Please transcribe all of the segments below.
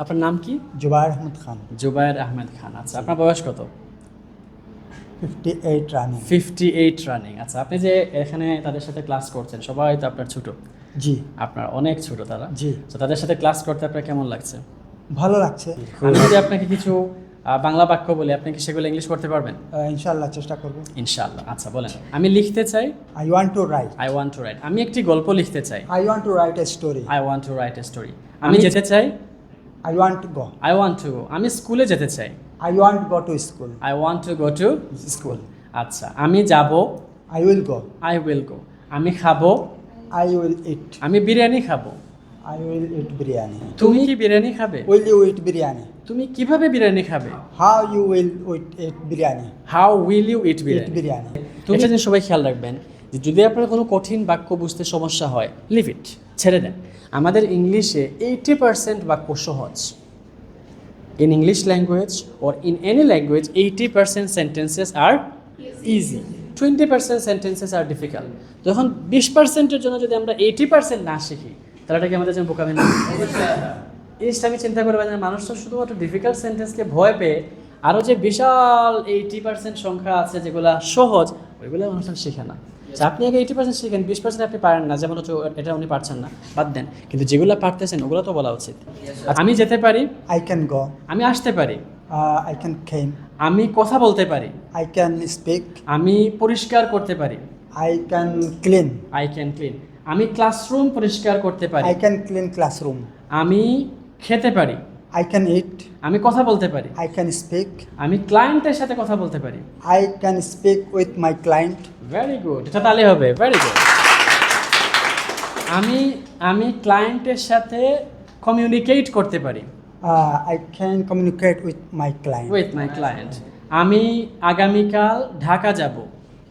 আপনার নাম কি? জুবায়ের আহমেদ খান। জুবায়ের আহমেদ খান। আচ্ছা, আপনার বয়স কত? 58 রানিং। 58 রানিং। আচ্ছা, আপনি যে এখানে তাদের সাথে ক্লাস করছেন, সবাই তো আপনার ছোট। জি আপনার অনেক ছোট তারা। জি তো তাদের সাথে ক্লাস করতে আপনার কেমন লাগছে? ভালো লাগছে। আমি যদি আপনাকে কিছু বাংলা বাক্য বলি, আপনি কি সেগুলো ইংলিশ করতে পারবেন? ইনশাআল্লাহ চেষ্টা করব। ইনশাআল্লাহ। আচ্ছা, বলেন। আমি লিখতে চাই। I want to right. I want to right. আমি একটি গল্প লিখতে চাই। I want to write a story. I want to write a story. আমি যেতে চাই। I want to go. I want to go. আমি স্কুলে যেতে চাই। I want go to school. I want to go to school. আচ্ছা, আমি যাব। I will go. I will go. আমি খাবো। আই উইল ইট। আমি বিরিয়ানি খাবো। I will eat biryani. তুমি কি বিরিয়ানি খাবে? Will you eat biryani? তুমি কিভাবে বিরিয়ানি খাবে? How you will eat biryani? How will you eat eat biryani? Biryani. এটা জিনিস সবাই খেয়াল রাখবেন যে যদি আপনার কোনো কঠিন বাক্য বুঝতে সমস্যা হয়, লিভ ইট, ছেড়ে দেন। আমাদের ইংলিশে 80% বাক্য সহজ। In English language or in any language 80% sentences are easy, 20% sentences are difficult. যখন 20%-এর জন্য যদি আমরা 80% না শিখি, তাহলে এটা কি আমাদের জন্য বোকামি না? জিনিসটা আমি চিন্তা করে পাই, মানুষ তো শুধুমাত্র ডিফিকাল্ট সেন্টেন্সকে ভয় পেয়ে আরও যে বিশাল 80% সংখ্যা আছে যেগুলো সহজ, ওইগুলো মানুষ শেখে না। আপনি আগে 80% শিখেন, 20% আপনি পারেন না, যেমন হচ্ছে এটা উনি পারছেন না, বাদ দেন। কিন্তু যেগুলো পারতেছেন ওগুলো তো বলা উচিত। আমি যেতে পারি। I can go. আমি আসতে পারি। আই ক্যান কেম। আমি কথা বলতে পারি। I can speak. আমি পরিষ্কার করতে পারি। I can clean. I can clean. আমি ক্লাসরুম পরিষ্কার করতে পারি। I can clean classroom. আমি খেতে পারি। I can eat. আমি কথা বলতে পারি। I can speak. আমি ক্লায়েন্টের সাথে কথা বলতে পারি। I can speak with my client. Very good, এটা তাহলে হবে। Very good. আমি ক্লায়েন্টের সাথে কমিউনিকেট করতে পারি। I can communicate with my client. With my client. আমি আগামীকাল ঢাকা যাব।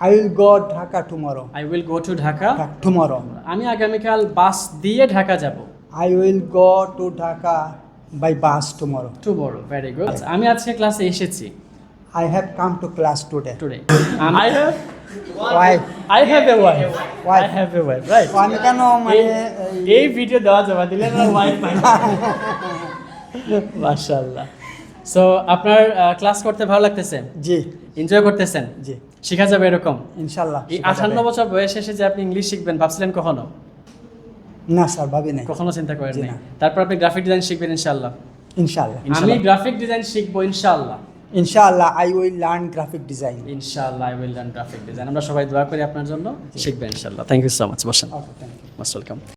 I will go Dhaka tomorrow. I will go to Dhaka Tomorrow. আমি আগামীকাল বাস দিয়ে ঢাকা যাব। I will go to Dhaka by bus tomorrow. Tomorrow. Very good. আমি আজকে ক্লাসে এসেছি। I have come to class today. Today. I have Wife. I have a wife. I have a wife, right. আমি কেন মানে এই ভিডিও দেওয়া যাবে দিলে না ওয়াইফ পাই। মাশাআল্লাহ। সো আপনার ক্লাস করতে ভালো লাগতেছে? জি এনজয় করতেছেন? জি শেখা যাবে এরকম? ইনশাআল্লাহ। এই 58 বছর বয়সে এসে যে আপনি ইংলিশ শিখবেন ভাবছিলেন কখনো? না স্যার ভাবি নাই। কখনো চিন্তা করেন জি নাই? না। তারপর আপনি গ্রাফিক ডিজাইন শিখবেন ইনশাআল্লাহ? ইনশাআল্লাহ। আমি গ্রাফিক ডিজাইন শিখবো ইনশাআল্লাহ। ইনশাআল্লাহ I will learn graphic design. ইনশাআল্লাহ I will learn graphic design. আমরা সবাই দোয়া করি আপনার জন্য, শিখবেন ইনশাআল্লাহ। Thank you so much. বসেন। Okay, thank you. Most welcome.